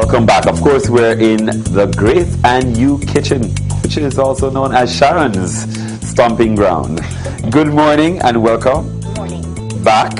welcome back. Of course, we're in the Grace and You kitchen, which is also known as Sharon's stomping ground. Good morning and welcome. Good morning. Back.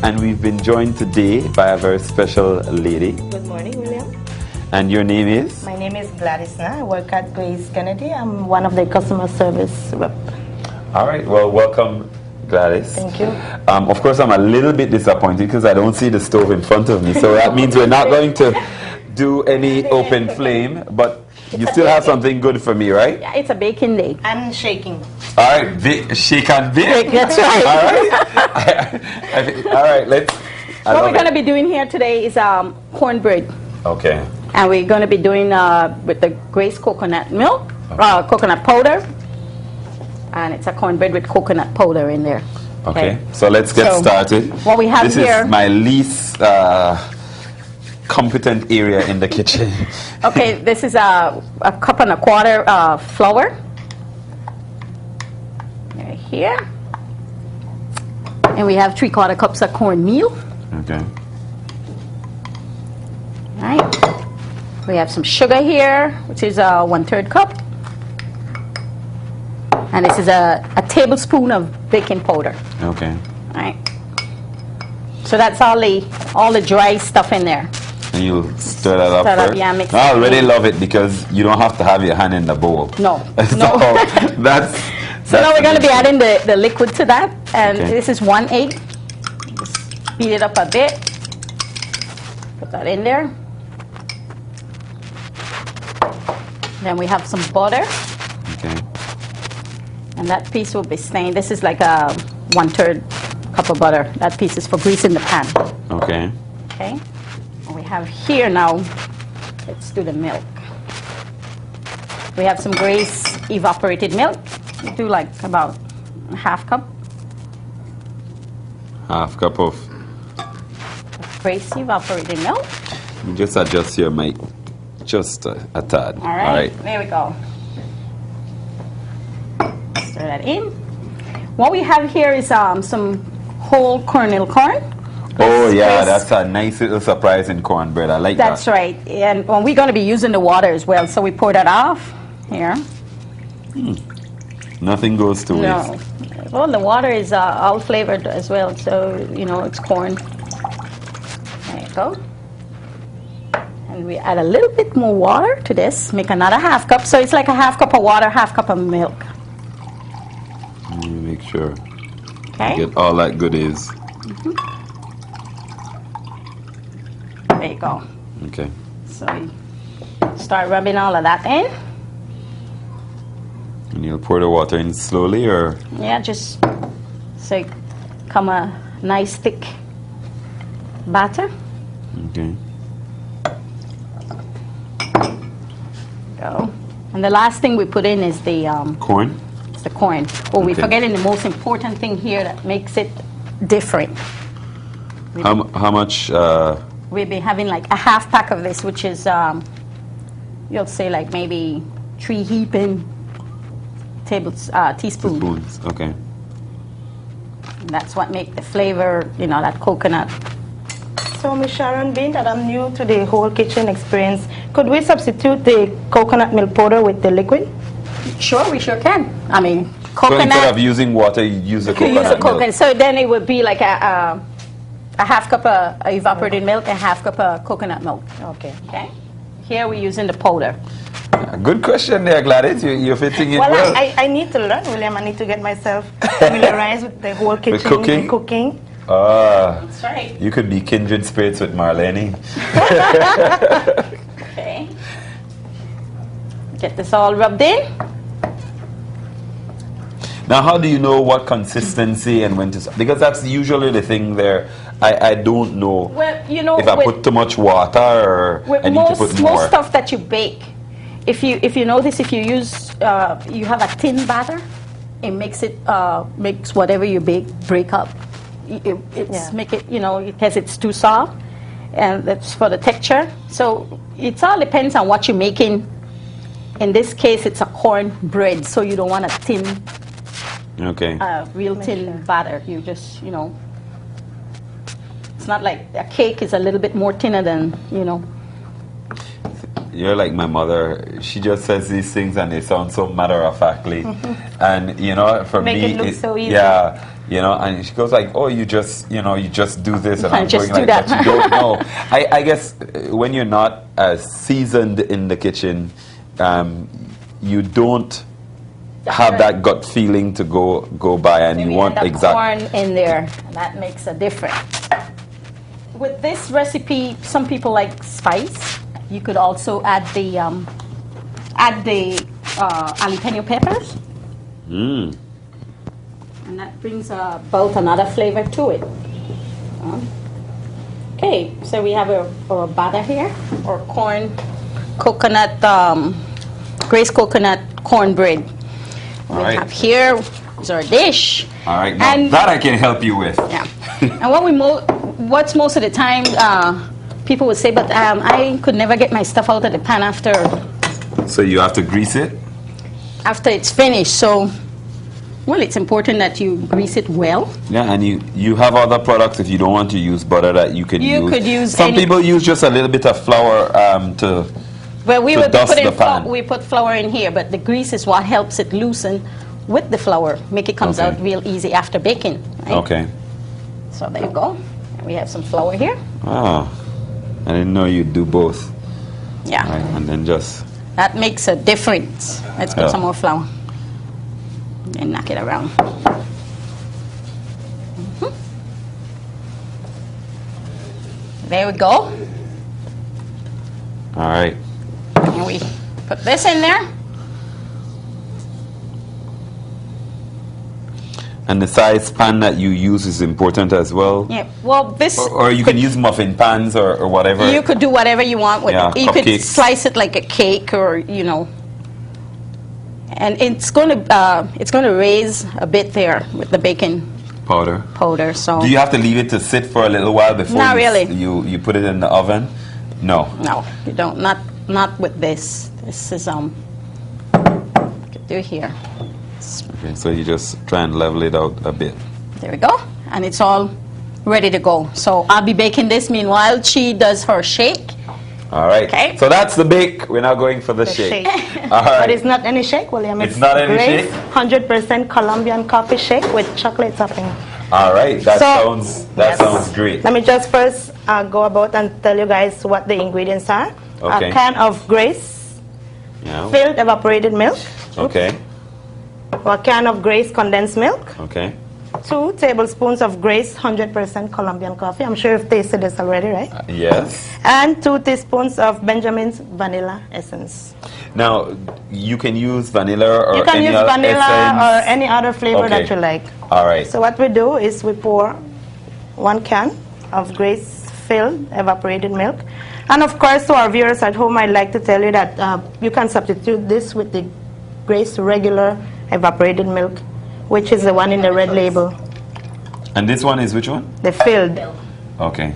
And we've been joined today by a very special lady. Good morning, William. And your name is? My name is Gladys. I work at Grace Kennedy. I'm one of the customer service rep. All right. Well, welcome, Gladys. Thank you. Of course, I'm a little bit disappointed because I don't see the stove in front of me. So that means we're not going to do any open flame, but you still have something good for me, right? Yeah, it's a baking day. I'm shaking. All right, shake and bake. That's right. All right. All right, let's. What we're going to be doing here today is cornbread. Okay. And we're going to be doing with the Grace coconut milk, coconut powder. And it's a cornbread with coconut powder in there. Okay. So let's get started. What we have this here. This is my least competent area in the kitchen. Okay, this is a cup and a quarter flour. Right here. And we have 3/4 cups of cornmeal. Okay. All right. We have some sugar here, which is 1/3 cup. And this is a tablespoon of baking powder. Okay. All right. So that's all the dry stuff in there. And you'll stir that up first? Yeah, mix it. I already love it because you don't have to have your hand in the bowl. No. So No. So now we're going to be adding the liquid to that. And this is 1 egg. Just beat it up a bit. Put that in there. Then we have some butter. Okay. And that piece will be staying. This is like a 1/3 cup of butter. That piece is for greasing the pan. Okay. Okay. And we have here now, let's do the milk. We have some Grace evaporated milk. We do like about a 1/2 cup. 1/2 cup of. Grace evaporated milk. You just adjust your mic just a tad. All right. There we go. Stir that in. What we have here is some whole kernel corn. Oh yeah, that's a nice little surprise in cornbread. I like that. That's right. And we're going to be using the water as well, so we pour that off here. Nothing goes to waste. No. Well, the water is all flavored as well, so you know it's corn. There you go. And we add a little bit more water to this. Make another 1/2 cup, so it's like a 1/2 cup of water, 1/2 cup of milk. Let me make sure. Okay. Get all that goodies. There you go. Okay. So you start rubbing all of that in. And you'll pour the water in slowly, or? Yeah, just so it come a nice thick batter. Okay. Go. And the last thing we put in is the Corn? It's the corn. Oh, we're forgetting the most important thing here that makes it different. How much? We'll be having like a 1/2 pack of this, which is you'll say like maybe 3 heaping teaspoons. Teaspoons. Okay. And that's what make the flavor, you know, that coconut. So, Miss Sharon, being that I'm new to the whole kitchen experience, could we substitute the coconut milk powder with the liquid? Sure, we sure can. I mean, So coconut. instead of using water, you use the you coconut use the milk. coconut. So then it would be like a 1/2 cup of evaporated milk and 1/2 cup of coconut milk. Okay. Okay. Here we're using the powder. Good question there, Gladys. You're fitting in Well, well. I need to learn, William. I need to get myself familiarized with the whole kitchen. cooking? The cooking. That's right. You could be kindred spirits with Marlene. Okay. Get this all rubbed in. Now, how do you know what consistency and when to? Because that's usually the thing there. I don't know Well, you know, if I put too much water or with I need to put more. most stuff that you bake, if you notice, if you use you have a thin batter, it makes whatever you bake break up. Make it, you know, because it's too soft, and that's for the texture. So it all depends on what you're making. In this case, it's a corn bread, so you don't want a thin, real thin batter. You just, you know, It's not like a cake is a little bit more thinner than, you know. you're like my mother. She just says these things and they sound so matter-of-factly. And, you know, for Make me... it look so easy. Yeah, you know, and she goes like, oh, you just do this. And I'm Just going do like, that. but you don't know. I guess when you're not as seasoned in the kitchen, you don't have that gut feeling to go by, and Then you we want end up exact... corn in there, and that makes a difference. With this recipe, some people like spice. You could also add the jalapeno peppers, and that brings about another flavor to it. Okay, so we have our batter here, or coconut, glazed coconut cornbread. All We right. have here is our dish. All right, now And- that I can help you with. Yeah. And what's most of the time people would say, but I could never get my stuff out of the pan after So you have to grease it? it's finished. So, well, it's important that you grease it well. Yeah, and you have other products if you don't want to use butter that you can use. You could use Some any- people use just a little bit of flour to... Well, we To would dust put the pan. we put flour in here, but the grease is what helps it loosen with the flour, make it comes Okay. out real easy after baking. Right? Okay. So there you go. And we have some flour here. Ah, I didn't know you'd do both. Yeah. Right, and then just... That makes a difference. Let's put Yeah. some more flour and knock it around. There we go. All right. And we put this in there. And the size pan that you use is important as well? Yeah. Well, this Or you can use muffin pans or whatever. you could do whatever you want with Yeah, it. You could cupcakes. slice it like a cake, or and it's going to raise a bit there with the baking Powder. powder. So Do you have to leave it to sit for a little while before Not really. you put it in the oven? No. no, you don't. Not with this. This is you could do here. Okay, so you just try and level it out a bit. There we go. And it's all ready to go. So I'll be baking this meanwhile. She does her shake. All right. Okay. So that's the bake. We're now going for the shake. All right. But it's not any shake, William. It's not any Grace, shake? 100% Colombian coffee shake with chocolate topping. All right. That So- That sounds great. Let me just first go about and tell you guys what the ingredients are. Okay. A can of Grace Yeah. filled evaporated milk, Okay. a can of Grace condensed milk, Okay. 2 tablespoons of Grace 100% Colombian coffee. I'm sure you've tasted this already, right? Yes. And 2 teaspoons of Benjamin's vanilla essence. Now you can use vanilla or You can any use other vanilla essence. or any other flavor Okay. that you like. All right. So what we do is we pour 1 can of Grace filled evaporated milk. And of course, to our viewers at home, I'd like to tell you that you can substitute this with the Grace regular evaporated milk, which is the one in the red label, And this one is which one? the filled. Okay.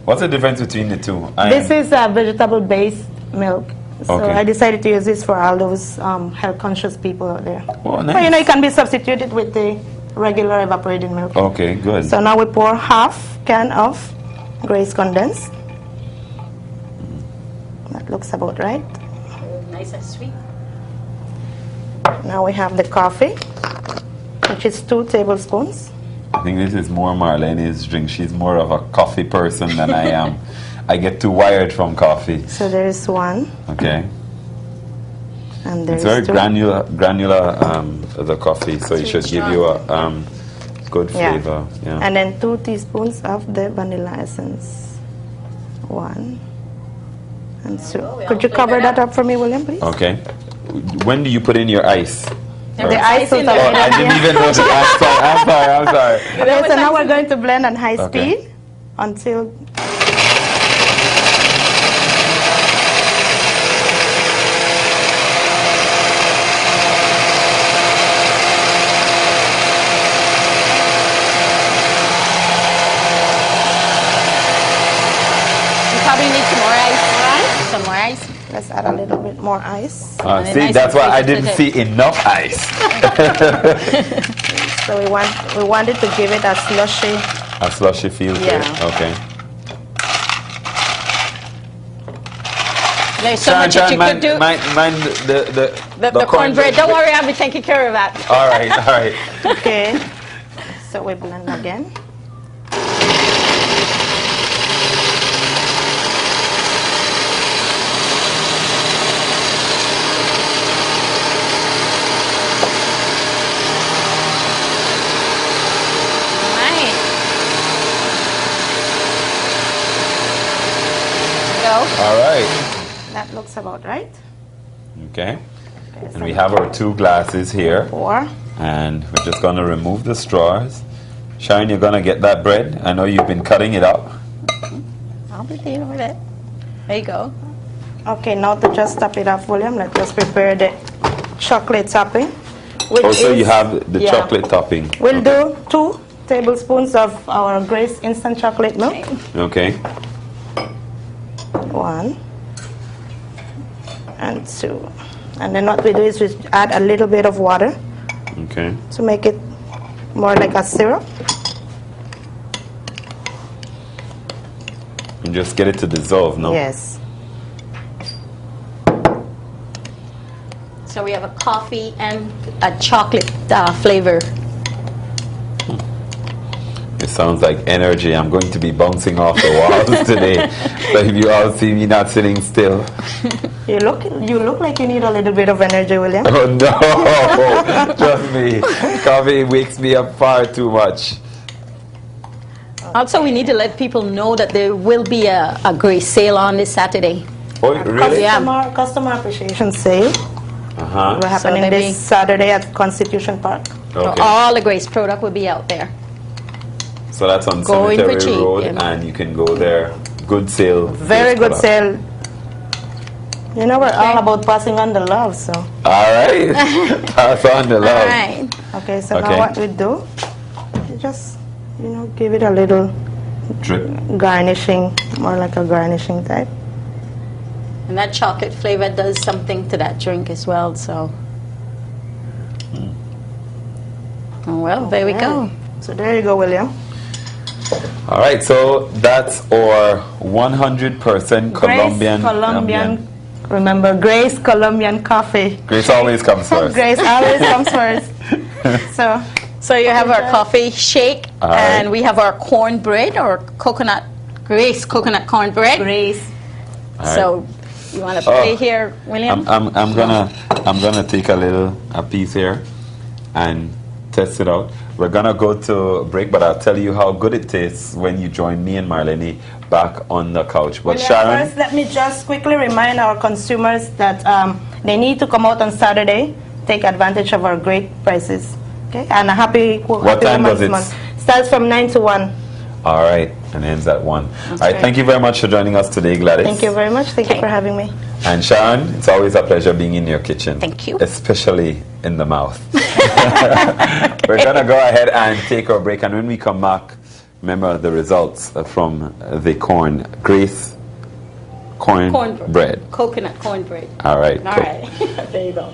What's the difference between the two? This is a vegetable-based milk. So Okay. I decided to use this for all those health-conscious people out there. Oh, nice. So, it can be substituted with the regular evaporated milk. Okay, good. So now we pour half can of Grace condensed. That looks about right. Nice and sweet. Now we have the coffee, which is 2 tablespoons. I think this is more Marlene's drink. She's more of a coffee person than I am. I get too wired from coffee. So there is 1, Okay. and there It's is very 2. granular, the coffee, so it should give you a good Yeah. flavor. Yeah. And then 2 teaspoons of the vanilla essence. 1 and 2. Could you cover that up for me, William, please? Okay. When do you put in your ice? The ice was in Oh, there. already I didn't even know that. I'm sorry. Okay, so now we're going to blend on high Okay. speed until You probably need some more ice, right? Some more ice. let's add a little bit more ice. See, Nice that's and why I sweet, didn't isn't see enough ice. So we wanted to give it a slushy. A slushy feel to it. Yeah. Okay. There's so much that you could do. Mind The cornbread. Don't worry, I'll be taking care of that. All right, all right. Okay. So we blend again. All right. That looks about right. Okay. And we have our 2 glasses here. 4. And we're just going to remove the straws. Sharon, you're going to get that bread. I know you've been cutting it up. I'll be dealing with it. There you go. Okay, now to just top it off, William, let's just prepare the chocolate topping. Also, you have the chocolate topping. We'll do 2 tablespoons of our Grace instant chocolate milk. Okay. 1 and 2. And then what we do is we add a little bit of water. Okay. To make it more like a syrup. And just get it to dissolve, no? Yes. So we have a coffee and a chocolate flavor. It sounds like energy. I'm going to be bouncing off the walls today. So if you all see me not sitting still. You look like you need a little bit of energy, William. Oh no! Trust me, coffee wakes me up far too much. Also, we need to let people know that there will be a Grace sale on this Saturday. Oh, really? Customer appreciation sale. We're happening this Saturday at Constitution Park. Okay. So all the Grace product will be out there. So that's on Cemetery Road, and you can go there. Good sale. Very good sale. You know, we're all about passing on the love, so. All right. Pass on the love. All right. Okay, so now what we do, you just, give it a little drip. Garnishing, more like a garnishing type. And that chocolate flavor does something to that drink as well, so. Well, there we go. So there you go, William. All right, so that's our 100% Colombian. Remember, Grace Colombian coffee. Grace always comes first. Grace always comes first. So you have our coffee shake, and we have our cornbread or Grace coconut cornbread. Grace. So you want to play here, William? I'm gonna take a piece here and test it out. We're gonna go to a break, but I'll tell you how good it tastes when you join me and Marlene back on the couch. But Sharon, first, let me just quickly remind our consumers that they need to come out on Saturday, take advantage of our great prices. Okay, and a happy time does it? Month. Starts from 9 to 1. All right, and ends at 1. All right, thank you very much for joining us today, Gladys. Thank you very much. Thank you for having me. And Sharon, it's always a pleasure being in your kitchen. Thank you. Especially in the mouth. We're going to go ahead and take our break. And when we come back, remember the results from the Grace cornbread. Coconut cornbread. All right. All right. There you go.